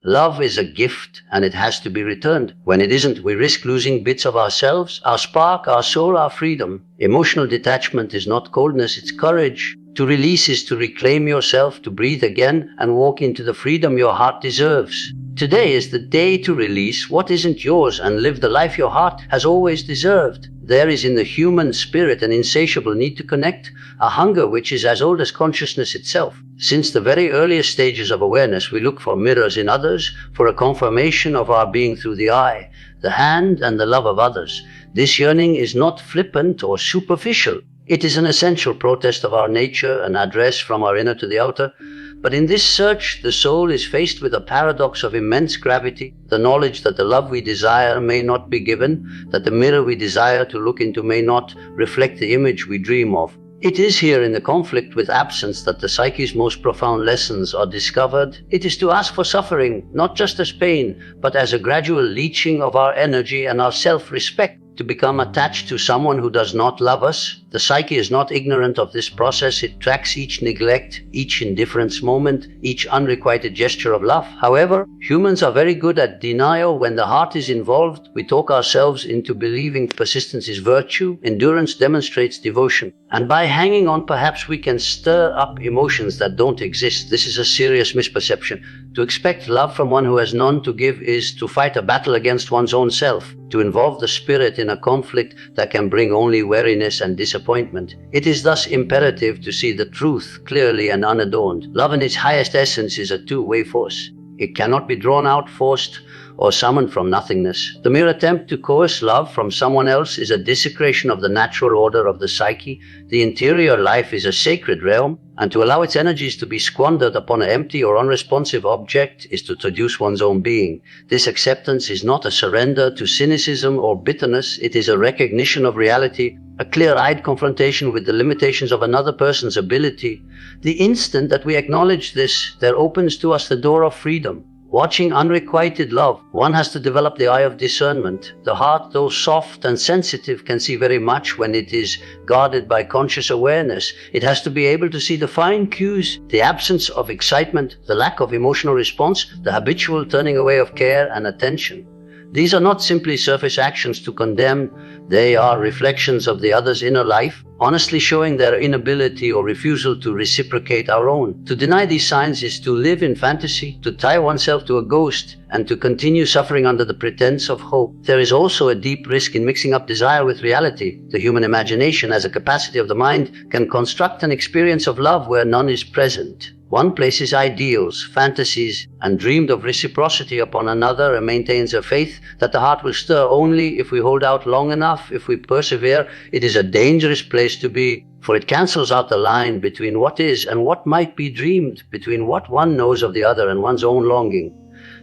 Love is a gift and it has to be returned. When it isn't, we risk losing bits of ourselves, our spark, our soul, our freedom. Emotional detachment is not coldness, it's courage. To release is to reclaim yourself, to breathe again and walk into the freedom your heart deserves. Today is the day to release what isn't yours and live the life your heart has always deserved. There is in the human spirit an insatiable need to connect, a hunger which is as old as consciousness itself. Since the very earliest stages of awareness, we look for mirrors in others, for a confirmation of our being through the eye, the hand, and the love of others. This yearning is not flippant or superficial. It is an essential protest of our nature, an address from our inner to the outer. But in this search, the soul is faced with a paradox of immense gravity, the knowledge that the love we desire may not be given, that the mirror we desire to look into may not reflect the image we dream of. It is here in the conflict with absence that the psyche's most profound lessons are discovered. It is to ask for suffering, not just as pain, but as a gradual leaching of our energy and our self-respect. To become attached to someone who does not love us. The psyche is not ignorant of this process. It tracks each neglect, each indifference moment, each unrequited gesture of love. However, humans are very good at denial. When the heart is involved, we talk ourselves into believing persistence is virtue, endurance demonstrates devotion. And by hanging on, perhaps we can stir up emotions that don't exist. This is a serious misperception. To expect love from one who has none to give is to fight a battle against one's own self, to involve the spirit in a conflict that can bring only weariness and disappointment. It is thus imperative to see the truth clearly and unadorned. Love in its highest essence is a two-way force. It cannot be drawn out, forced, or summoned from nothingness. The mere attempt to coerce love from someone else is a desecration of the natural order of the psyche. The interior life is a sacred realm, and to allow its energies to be squandered upon an empty or unresponsive object is to traduce one's own being. This acceptance is not a surrender to cynicism or bitterness. It is a recognition of reality, a clear-eyed confrontation with the limitations of another person's ability. The instant that we acknowledge this, there opens to us the door of freedom. Watching unrequited love, one has to develop the eye of discernment. The heart, though soft and sensitive, can see very much when it is guarded by conscious awareness. It has to be able to see the fine cues, the absence of excitement, the lack of emotional response, the habitual turning away of care and attention. These are not simply surface actions to condemn. They are reflections of the other's inner life, honestly showing their inability or refusal to reciprocate our own. To deny these signs is to live in fantasy, to tie oneself to a ghost, and to continue suffering under the pretense of hope. There is also a deep risk in mixing up desire with reality. The human imagination, as a capacity of the mind, can construct an experience of love where none is present. One places ideals, fantasies, and dreamed of reciprocity upon another and maintains a faith that the heart will stir only if we hold out long enough, if we persevere. It is a dangerous place to be, for it cancels out the line between what is and what might be dreamed, between what one knows of the other and one's own longing.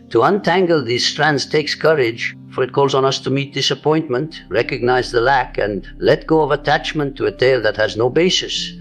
To untangle these strands takes courage, for it calls on us to meet disappointment, recognize the lack, and let go of attachment to a tale that has no basis.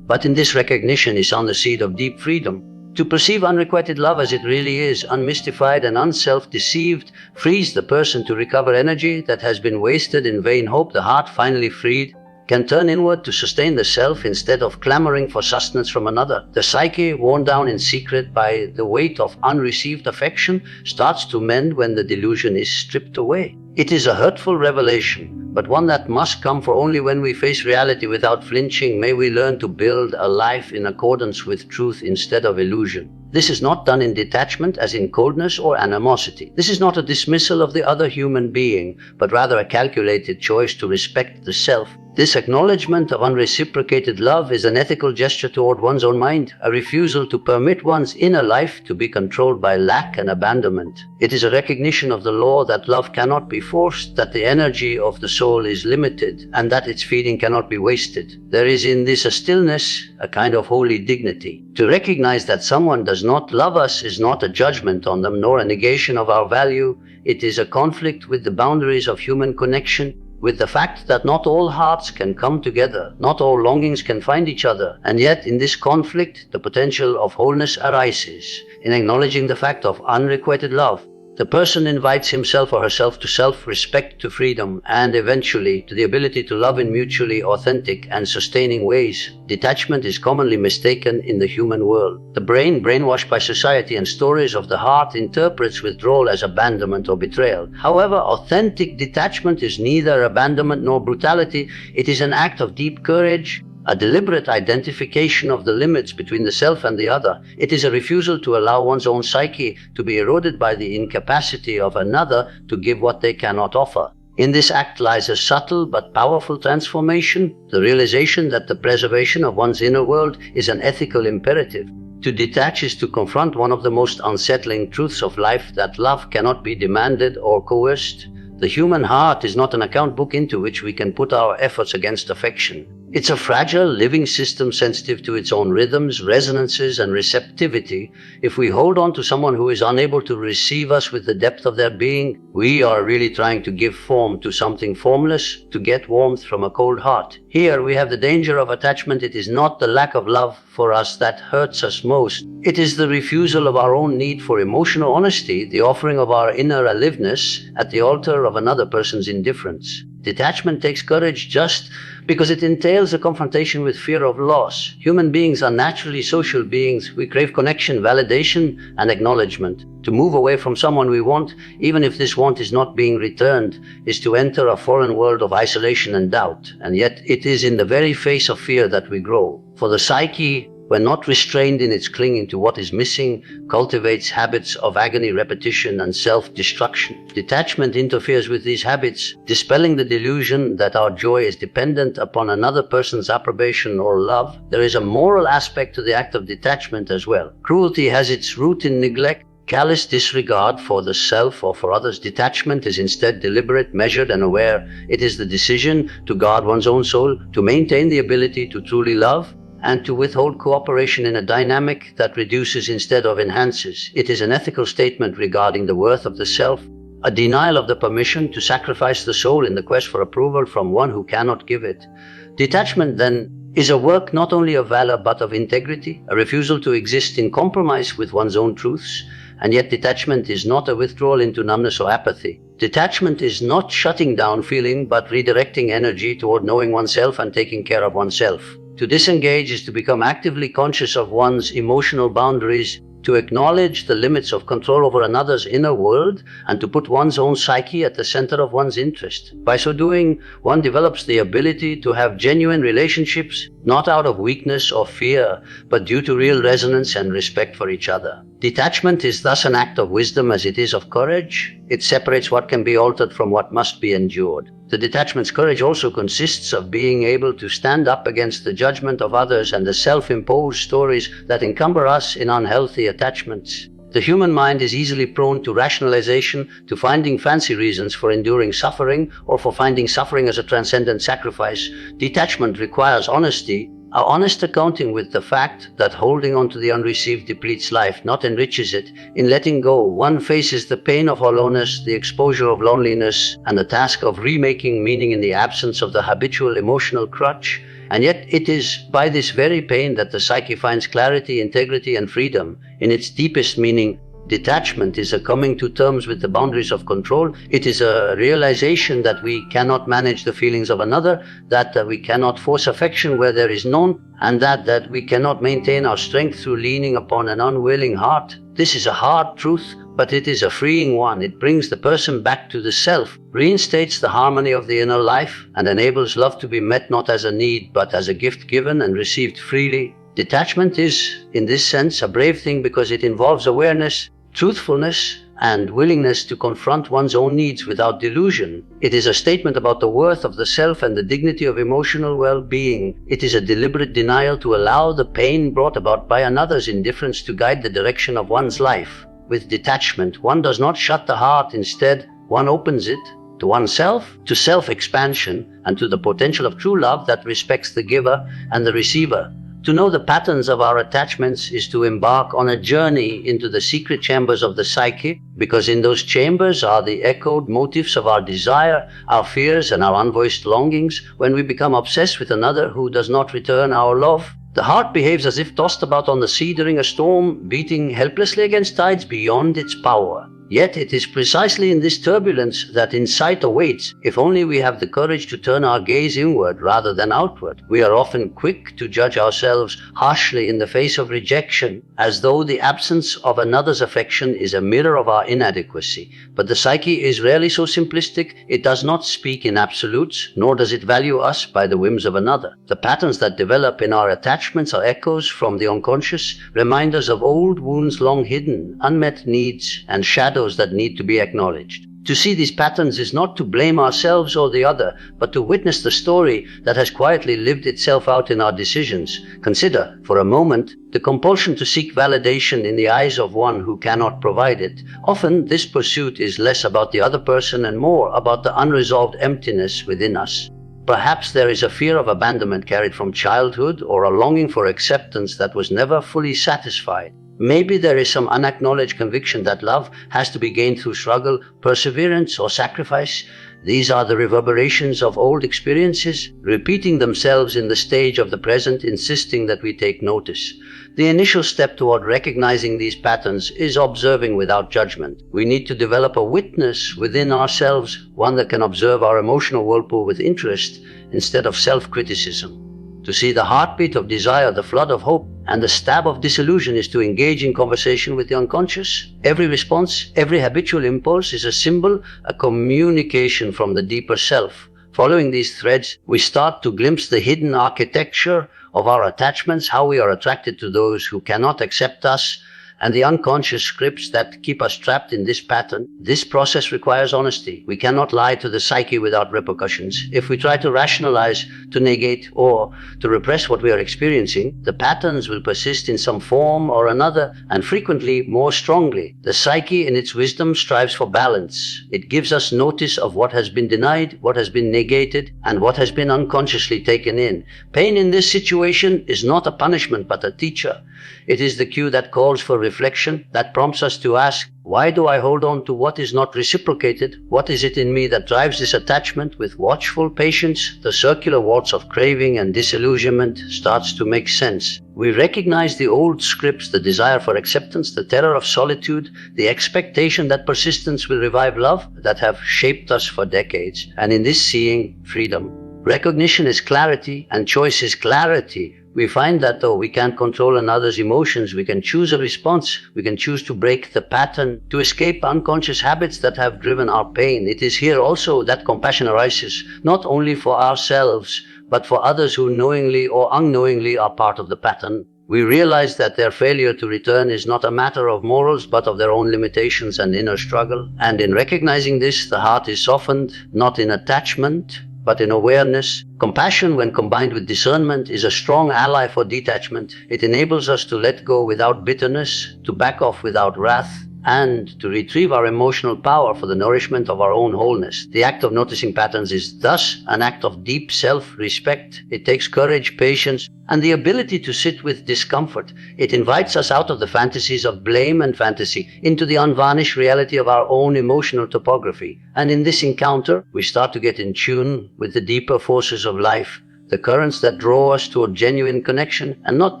But in this recognition is on the seed of deep freedom. To perceive unrequited love as it really is, unmystified and unself-deceived, frees the person to recover energy that has been wasted in vain hope. The heart, finally freed, can turn inward to sustain the self instead of clamoring for sustenance from another. The psyche, worn down in secret by the weight of unreceived affection, starts to mend when the delusion is stripped away. It is a hurtful revelation, but one that must come, for only when we face reality without flinching may we learn to build a life in accordance with truth instead of illusion. This is not done in detachment, as in coldness or animosity. This is not a dismissal of the other human being, but rather a calculated choice to respect the self. This acknowledgement of unreciprocated love is an ethical gesture toward one's own mind, a refusal to permit one's inner life to be controlled by lack and abandonment. It is a recognition of the law that love cannot be forced, that the energy of the soul is limited, and that its feeding cannot be wasted. There is in this a stillness, a kind of holy dignity. To recognize that someone does not love us is not a judgment on them, nor a negation of our value. It is a conflict with the boundaries of human connection, with the fact that not all hearts can come together, not all longings can find each other, and yet in this conflict the potential of wholeness arises. In acknowledging the fact of unrequited love, The person invites himself or herself to self-respect, to freedom, and eventually to the ability to love in mutually authentic and sustaining ways. Detachment is commonly mistaken in the human world. The brain, brainwashed by society and stories of the heart, interprets withdrawal as abandonment or betrayal. However, authentic detachment is neither abandonment nor brutality. It is an act of deep courage, a deliberate identification of the limits between the self and the other. It is a refusal to allow one's own psyche to be eroded by the incapacity of another to give what they cannot offer. In this act lies a subtle but powerful transformation, the realization that the preservation of one's inner world is an ethical imperative. To detach is to confront one of the most unsettling truths of life, that love cannot be demanded or coerced. The human heart is not an account book into which we can put our efforts against affection. It's a fragile, living system sensitive to its own rhythms, resonances, and receptivity. If we hold on to someone who is unable to receive us with the depth of their being, we are really trying to give form to something formless, to get warmth from a cold heart. Here we have the danger of attachment. It is not the lack of love for us that hurts us most. It is the refusal of our own need for emotional honesty, the offering of our inner aliveness at the altar of another person's indifference. Detachment takes courage just because it entails a confrontation with fear of loss. Human beings are naturally social beings. We crave connection, validation, and acknowledgement. To move away from someone we want, even if this want is not being returned, is to enter a foreign world of isolation and doubt. And yet it is in the very face of fear that we grow. For the psyche, when not restrained in its clinging to what is missing, cultivates habits of agony, repetition, and self-destruction. Detachment interferes with these habits, dispelling the delusion that our joy is dependent upon another person's approbation or love. There is a moral aspect to the act of detachment as well. Cruelty has its root in neglect, callous disregard for the self or for others. Detachment is instead deliberate, measured, and aware. It is the decision to guard one's own soul, to maintain the ability to truly love, and to withhold cooperation in a dynamic that reduces instead of enhances. It is an ethical statement regarding the worth of the self, a denial of the permission to sacrifice the soul in the quest for approval from one who cannot give it. Detachment, then, is a work not only of valor but of integrity, a refusal to exist in compromise with one's own truths. And yet detachment is not a withdrawal into numbness or apathy. Detachment is not shutting down feeling but redirecting energy toward knowing oneself and taking care of oneself. To disengage is to become actively conscious of one's emotional boundaries, to acknowledge the limits of control over another's inner world, and to put one's own psyche at the center of one's interest. By so doing, one develops the ability to have genuine relationships, not out of weakness or fear, but due to real resonance and respect for each other. Detachment is thus an act of wisdom as it is of courage. It separates what can be altered from what must be endured. The detachment's courage also consists of being able to stand up against the judgment of others and the self-imposed stories that encumber us in unhealthy attachments. The human mind is easily prone to rationalization, to finding fancy reasons for enduring suffering, or for finding suffering as a transcendent sacrifice. Detachment requires honesty, a honest accounting with the fact that holding on to the unreceived depletes life, not enriches it. In letting go, one faces the pain of hollowness, the exposure of loneliness, and the task of remaking meaning in the absence of the habitual emotional crutch. And yet it is by this very pain that the psyche finds clarity, integrity, and freedom. In its deepest meaning, detachment is a coming to terms with the boundaries of control. It is a realization that we cannot manage the feelings of another, that we cannot force affection where there is none, and that we cannot maintain our strength through leaning upon an unwilling heart. This is a hard truth, but it is a freeing one. It brings the person back to the self, reinstates the harmony of the inner life, and enables love to be met not as a need, but as a gift given and received freely. Detachment is, in this sense, a brave thing because it involves awareness, truthfulness, and willingness to confront one's own needs without delusion. It is a statement about the worth of the self and the dignity of emotional well-being. It is a deliberate denial to allow the pain brought about by another's indifference to guide the direction of one's life. With detachment, one does not shut the heart. Instead, one opens it to oneself, to self-expansion, and to the potential of true love that respects the giver and the receiver. To know the patterns of our attachments is to embark on a journey into the secret chambers of the psyche, because in those chambers are the echoed motifs of our desire, our fears, and our unvoiced longings. When we become obsessed with another who does not return our love, the heart behaves as if tossed about on the sea during a storm, beating helplessly against tides beyond its power. Yet it is precisely in this turbulence that insight awaits, if only we have the courage to turn our gaze inward rather than outward. We are often quick to judge ourselves harshly in the face of rejection, as though the absence of another's affection is a mirror of our inadequacy. But the psyche is rarely so simplistic. It does not speak in absolutes, nor does it value us by the whims of another. The patterns that develop in our attachments are echoes from the unconscious, reminders of old wounds long hidden, unmet needs, and shadows that need to be acknowledged. To see these patterns is not to blame ourselves or the other, but to witness the story that has quietly lived itself out in our decisions. Consider, for a moment, the compulsion to seek validation in the eyes of one who cannot provide it. Often, this pursuit is less about the other person and more about the unresolved emptiness within us. Perhaps there is a fear of abandonment carried from childhood, or a longing for acceptance that was never fully satisfied. Maybe there is some unacknowledged conviction that love has to be gained through struggle, perseverance, or sacrifice. These are the reverberations of old experiences, repeating themselves in the stage of the present, insisting that we take notice. The initial step toward recognizing these patterns is observing without judgment. We need to develop a witness within ourselves, one that can observe our emotional whirlpool with interest instead of self-criticism. To see the heartbeat of desire, the flood of hope, and the stab of disillusion is to engage in conversation with the unconscious. Every response, every habitual impulse is a symbol, a communication from the deeper self. Following these threads, we start to glimpse the hidden architecture of our attachments, how we are attracted to those who cannot accept us, and the unconscious scripts that keep us trapped in this pattern. This process requires honesty. We cannot lie to the psyche without repercussions. If we try to rationalize, to negate, or to repress what we are experiencing, the patterns will persist in some form or another, and frequently more strongly. The psyche, in its wisdom, strives for balance. It gives us notice of what has been denied, what has been negated, and what has been unconsciously taken in. Pain in this situation is not a punishment, but a teacher. It is the cue that calls for reflection, that prompts us to ask, why do I hold on to what is not reciprocated? What is it in me that drives this attachment? With watchful patience, the circular waltz of craving and disillusionment starts to make sense. We recognize the old scripts, the desire for acceptance, the terror of solitude, the expectation that persistence will revive love, that have shaped us for decades. And in this seeing, freedom. Recognition is clarity, and choice is clarity. We find that though we can't control another's emotions, we can choose a response. We can choose to break the pattern, to escape unconscious habits that have driven our pain. It is here also that compassion arises, not only for ourselves, but for others who knowingly or unknowingly are part of the pattern. We realize that their failure to return is not a matter of morals, but of their own limitations and inner struggle. And in recognizing this, the heart is softened, not in attachment, but in awareness. Compassion, when combined with discernment, is a strong ally for detachment. It enables us to let go without bitterness, to back off without wrath, and to retrieve our emotional power for the nourishment of our own wholeness. The act of noticing patterns is thus an act of deep self-respect. It takes courage, patience, and the ability to sit with discomfort. It invites us out of the fantasies of blame and fantasy into the unvarnished reality of our own emotional topography. And in this encounter, we start to get in tune with the deeper forces of life, the currents that draw us toward genuine connection and not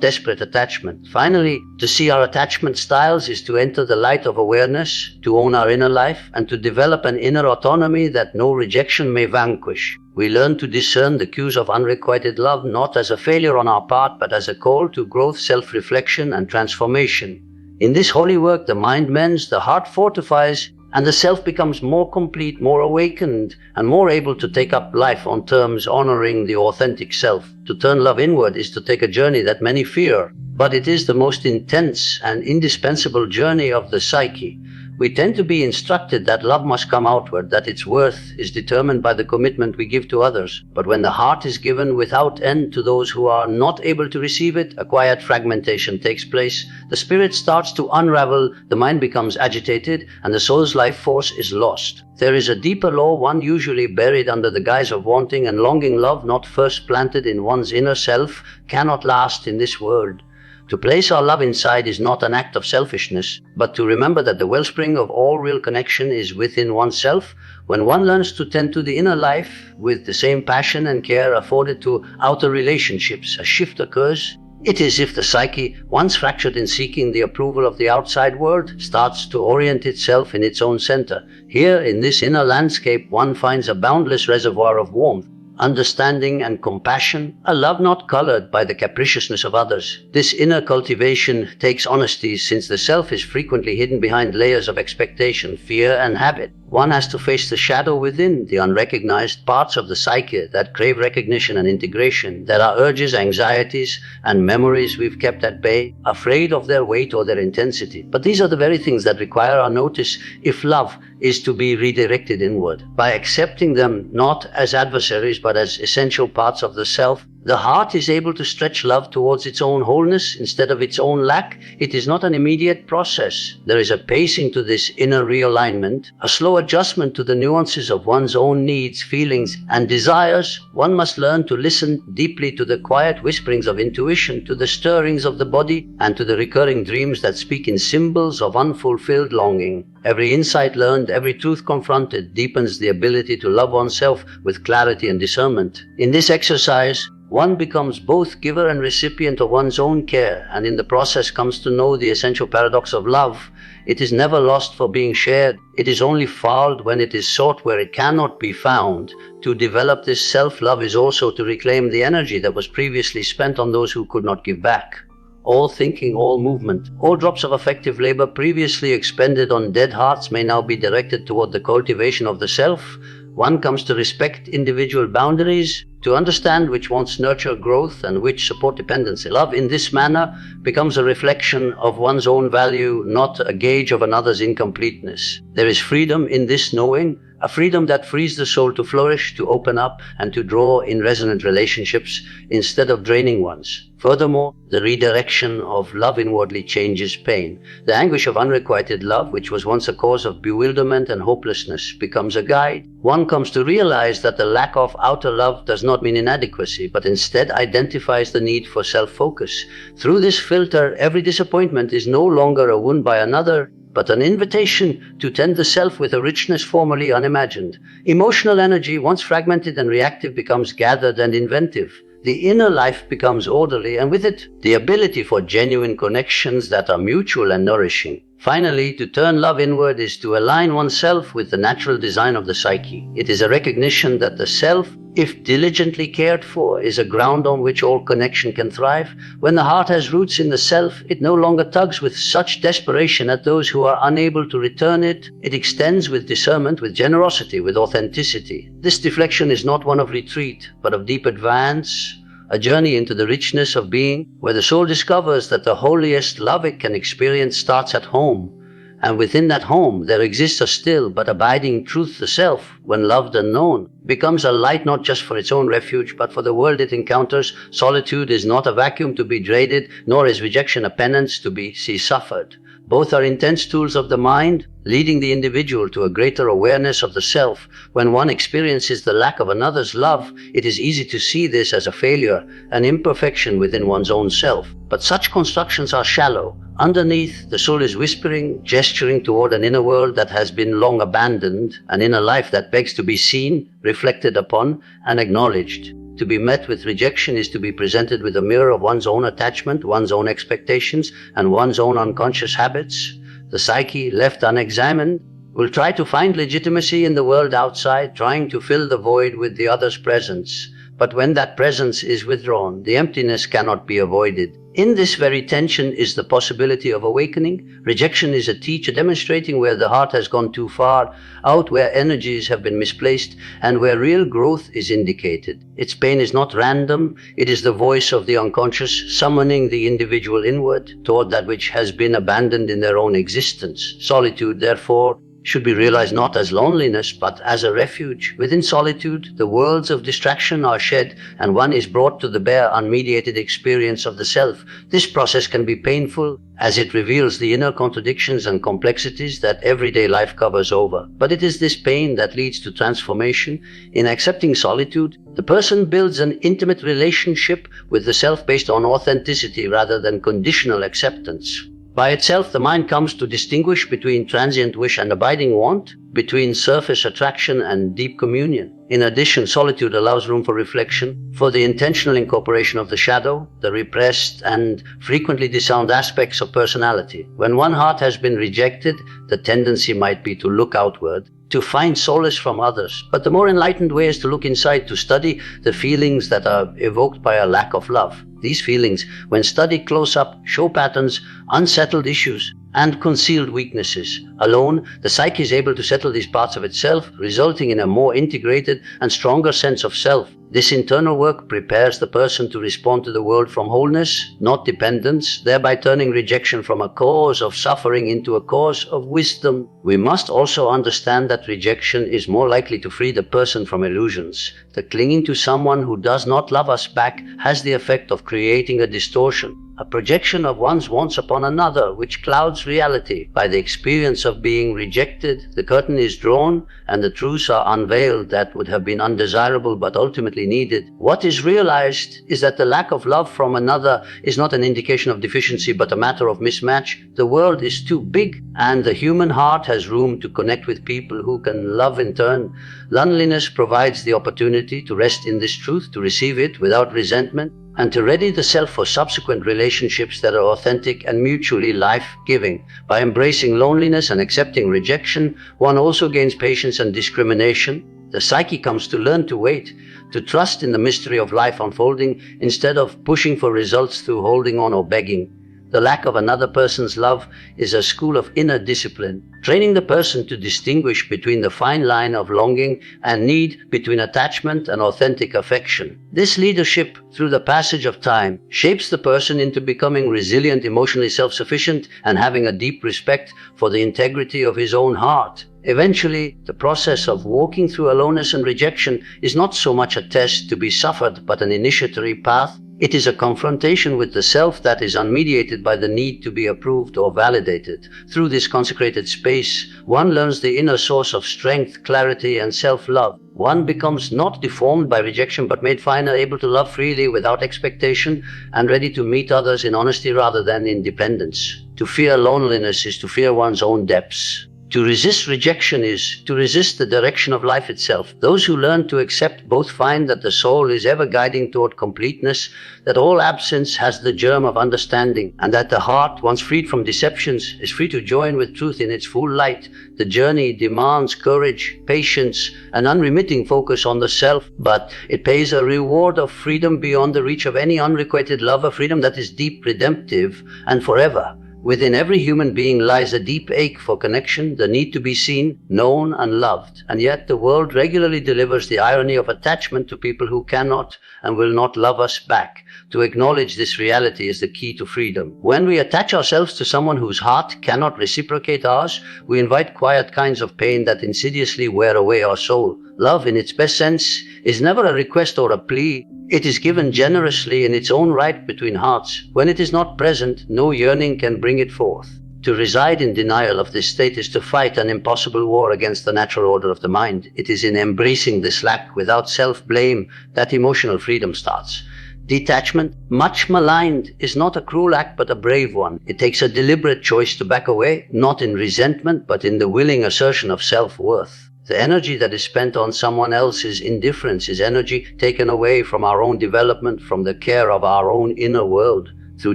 desperate attachment. Finally, to see our attachment styles is to enter the light of awareness, to own our inner life, and to develop an inner autonomy that no rejection may vanquish. We learn to discern the cues of unrequited love not as a failure on our part, but as a call to growth, self-reflection, and transformation. In this holy work, the mind mends, the heart fortifies, and the self becomes more complete, more awakened, and more able to take up life on terms honoring the authentic self. To turn love inward is to take a journey that many fear, but it is the most intense and indispensable journey of the psyche. We tend to be instructed that love must come outward, that its worth is determined by the commitment we give to others. But when the heart is given without end to those who are not able to receive it, a quiet fragmentation takes place. The spirit starts to unravel, the mind becomes agitated, and the soul's life force is lost. There is a deeper law, one usually buried under the guise of wanting and longing love, not first planted in one's inner self, cannot last in this world. To place our love inside is not an act of selfishness, but to remember that the wellspring of all real connection is within oneself. When one learns to tend to the inner life with the same passion and care afforded to outer relationships, a shift occurs. It is if the psyche, once fractured in seeking the approval of the outside world, starts to orient itself in its own center. Here, in this inner landscape, one finds a boundless reservoir of warmth, understanding and compassion, a love not colored by the capriciousness of others. This inner cultivation takes honesty, since the self is frequently hidden behind layers of expectation, fear and habit. One has to face the shadow within, the unrecognized parts of the psyche that crave recognition and integration. There are urges, anxieties, and memories we've kept at bay, afraid of their weight or their intensity. But these are the very things that require our notice if love is to be redirected inward. By accepting them not as adversaries but as essential parts of the self, the heart is able to stretch love towards its own wholeness instead of its own lack. It is not an immediate process. There is a pacing to this inner realignment, a slow adjustment to the nuances of one's own needs, feelings, and desires. One must learn to listen deeply to the quiet whisperings of intuition, to the stirrings of the body, and to the recurring dreams that speak in symbols of unfulfilled longing. Every insight learned, every truth confronted, deepens the ability to love oneself with clarity and discernment. In this exercise, one becomes both giver and recipient of one's own care, and in the process comes to know the essential paradox of love. It is never lost for being shared. It is only fouled when it is sought where it cannot be found. To develop this self-love is also to reclaim the energy that was previously spent on those who could not give back. All thinking, all movement, all drops of affective labor previously expended on dead hearts may now be directed toward the cultivation of the self. One comes to respect individual boundaries, to understand which wants nurture growth and which support dependency. Love in this manner becomes a reflection of one's own value, not a gauge of another's incompleteness. There is freedom in this knowing, a freedom that frees the soul to flourish, to open up, and to draw in resonant relationships instead of draining ones. Furthermore, the redirection of love inwardly changes pain. The anguish of unrequited love, which was once a cause of bewilderment and hopelessness, becomes a guide. One comes to realize that the lack of outer love does not mean inadequacy, but instead identifies the need for self-focus. Through this filter, every disappointment is no longer a wound by another, but an invitation to tend the self with a richness formerly unimagined. Emotional energy, once fragmented and reactive, becomes gathered and inventive. The inner life becomes orderly, and with it, the ability for genuine connections that are mutual and nourishing. Finally, to turn love inward is to align oneself with the natural design of the psyche. It is a recognition that the self, if diligently cared for, is a ground on which all connection can thrive. When the heart has roots in the self, it no longer tugs with such desperation at those who are unable to return it. It extends with discernment, with generosity, with authenticity. This deflection is not one of retreat, but of deep advance, a journey into the richness of being, where the soul discovers that the holiest love it can experience starts at home. And within that home, there exists a still but abiding truth. The self, when loved and known, becomes a light not just for its own refuge, but for the world it encounters. Solitude is not a vacuum to be dreaded, nor is rejection a penance to be suffered. Both are intense tools of the mind, leading the individual to a greater awareness of the self. When one experiences the lack of another's love, it is easy to see this as a failure, an imperfection within one's own self. But such constructions are shallow. Underneath, the soul is whispering, gesturing toward an inner world that has been long abandoned, an inner life that begs to be seen, reflected upon, and acknowledged. To be met with rejection is to be presented with a mirror of one's own attachment, one's own expectations, and one's own unconscious habits. The psyche, left unexamined, will try to find legitimacy in the world outside, trying to fill the void with the other's presence. But when that presence is withdrawn, the emptiness cannot be avoided. In this very tension is the possibility of awakening. Rejection is a teacher demonstrating where the heart has gone too far, out where energies have been misplaced, and where real growth is indicated. Its pain is not random, it is the voice of the unconscious, summoning the individual inward toward that which has been abandoned in their own existence. Solitude, therefore, should be realized not as loneliness, but as a refuge. Within solitude, the worlds of distraction are shed, and one is brought to the bare, unmediated experience of the self. This process can be painful, as it reveals the inner contradictions and complexities that everyday life covers over. But it is this pain that leads to transformation. In accepting solitude, the person builds an intimate relationship with the self based on authenticity rather than conditional acceptance. By itself, the mind comes to distinguish between transient wish and abiding want, between surface attraction and deep communion. In addition, solitude allows room for reflection, for the intentional incorporation of the shadow, the repressed and frequently disowned aspects of personality. When one heart has been rejected, the tendency might be to look outward, to find solace from others. But the more enlightened way is to look inside, to study the feelings that are evoked by a lack of love. These feelings, when studied close up, show patterns, unsettled issues, and concealed weaknesses. Alone, the psyche is able to settle these parts of itself, resulting in a more integrated and stronger sense of self. This internal work prepares the person to respond to the world from wholeness, not dependence, thereby turning rejection from a cause of suffering into a cause of wisdom. We must also understand that rejection is more likely to free the person from illusions. The clinging to someone who does not love us back has the effect of creating a distortion, a projection of one's wants upon another, which clouds reality. By the experience of being rejected, the curtain is drawn and the truths are unveiled that would have been undesirable but ultimately needed. What is realized is that the lack of love from another is not an indication of deficiency but a matter of mismatch. The world is too big and the human heart has room to connect with people who can love in turn. Loneliness provides the opportunity to rest in this truth, to receive it without resentment, and to ready the self for subsequent relationships that are authentic and mutually life-giving. By embracing loneliness and accepting rejection, one also gains patience and discrimination. The psyche comes to learn to wait, to trust in the mystery of life unfolding instead of pushing for results through holding on or begging. The lack of another person's love is a school of inner discipline, training the person to distinguish between the fine line of longing and need, between attachment and authentic affection. This leadership, through the passage of time, shapes the person into becoming resilient, emotionally self-sufficient, and having a deep respect for the integrity of his own heart. Eventually, the process of walking through aloneness and rejection is not so much a test to be suffered, but an initiatory path. It is a confrontation with the self that is unmediated by the need to be approved or validated. Through this consecrated space, one learns the inner source of strength, clarity, and self-love. One becomes not deformed by rejection but made finer, able to love freely without expectation, and ready to meet others in honesty rather than in dependence. To fear loneliness is to fear one's own depths. To resist rejection is to resist the direction of life itself. Those who learn to accept both find that the soul is ever guiding toward completeness, that all absence has the germ of understanding, and that the heart, once freed from deceptions, is free to join with truth in its full light. The journey demands courage, patience, an unremitting focus on the self, but it pays a reward of freedom beyond the reach of any unrequited love, a freedom that is deep, redemptive, and forever. Within every human being lies a deep ache for connection, the need to be seen, known, and loved. And yet the world regularly delivers the irony of attachment to people who cannot and will not love us back. To acknowledge this reality is the key to freedom. When we attach ourselves to someone whose heart cannot reciprocate ours, we invite quiet kinds of pain that insidiously wear away our soul. Love, in its best sense, is never a request or a plea. It is given generously in its own right between hearts. When it is not present, no yearning can bring it forth. To reside in denial of this state is to fight an impossible war against the natural order of the mind. It is in embracing this lack without self-blame that emotional freedom starts. Detachment, much maligned, is not a cruel act but a brave one. It takes a deliberate choice to back away, not in resentment but in the willing assertion of self-worth. The energy that is spent on someone else's indifference is energy taken away from our own development, from the care of our own inner world. Through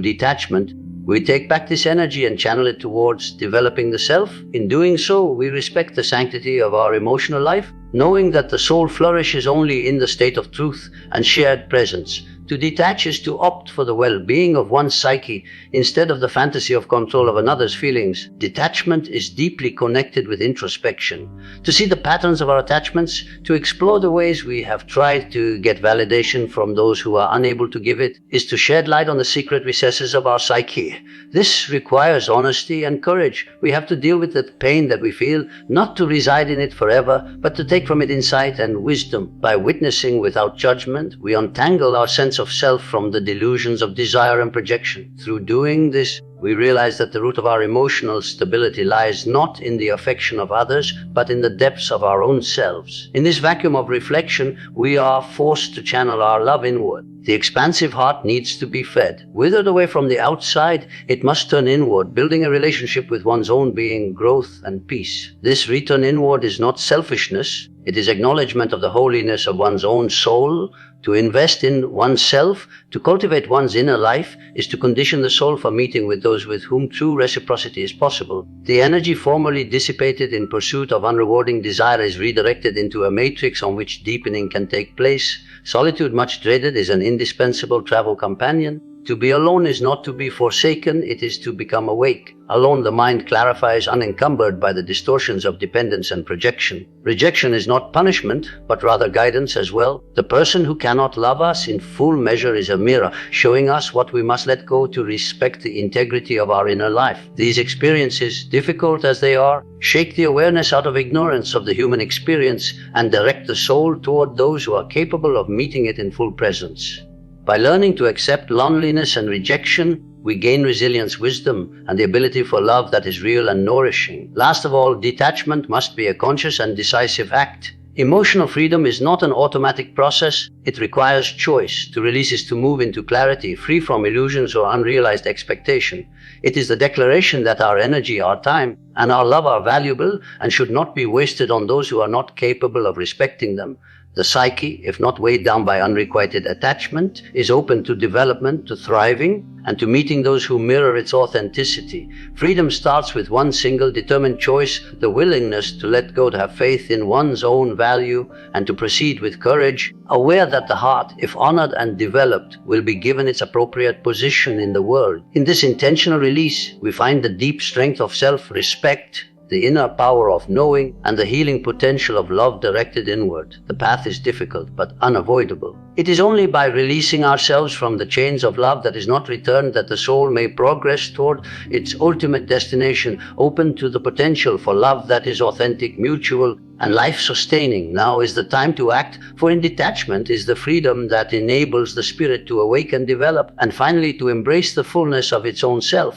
detachment, we take back this energy and channel it towards developing the self. In doing so, we respect the sanctity of our emotional life, knowing that the soul flourishes only in the state of truth and shared presence. To detach is to opt for the well-being of one's psyche instead of the fantasy of control of another's feelings. Detachment is deeply connected with introspection. To see the patterns of our attachments, to explore the ways we have tried to get validation from those who are unable to give it, is to shed light on the secret recesses of our psyche. This requires honesty and courage. We have to deal with the pain that we feel, not to reside in it forever, but to take from it insight and wisdom. By witnessing without judgment, we untangle our sense of self from the delusions of desire and projection. Through doing this, we realize that the root of our emotional stability lies not in the affection of others, but in the depths of our own selves. In this vacuum of reflection, we are forced to channel our love inward. The expansive heart needs to be fed. Withered away from the outside, it must turn inward, building a relationship with one's own being, growth, and peace. This return inward is not selfishness. It is acknowledgement of the holiness of one's own soul. To invest in oneself, to cultivate one's inner life, is to condition the soul for meeting with those with whom true reciprocity is possible. The energy formerly dissipated in pursuit of unrewarding desire is redirected into a matrix on which deepening can take place. Solitude, much dreaded, is an indispensable travel companion. To be alone is not to be forsaken, it is to become awake. Alone the mind clarifies, unencumbered by the distortions of dependence and projection. Rejection is not punishment, but rather guidance as well. The person who cannot love us in full measure is a mirror, showing us what we must let go to respect the integrity of our inner life. These experiences, difficult as they are, shake the awareness out of ignorance of the human experience and direct the soul toward those who are capable of meeting it in full presence. By learning to accept loneliness and rejection, we gain resilience, wisdom, and the ability for love that is real and nourishing. Last of all, detachment must be a conscious and decisive act. Emotional freedom is not an automatic process. It requires choice. To release is to move into clarity, free from illusions or unrealized expectation. It is the declaration that our energy, our time, and our love are valuable and should not be wasted on those who are not capable of respecting them. The psyche, if not weighed down by unrequited attachment, is open to development, to thriving, and to meeting those who mirror its authenticity. Freedom starts with one single determined choice, the willingness to let go, to have faith in one's own value, and to proceed with courage, aware that the heart, if honored and developed, will be given its appropriate position in the world. In this intentional release, we find the deep strength of self-respect, the inner power of knowing, and the healing potential of love directed inward. The path is difficult, but unavoidable. It is only by releasing ourselves from the chains of love that is not returned that the soul may progress toward its ultimate destination, open to the potential for love that is authentic, mutual, and life-sustaining. Now is the time to act, for in detachment is the freedom that enables the spirit to awake and develop, and finally to embrace the fullness of its own self.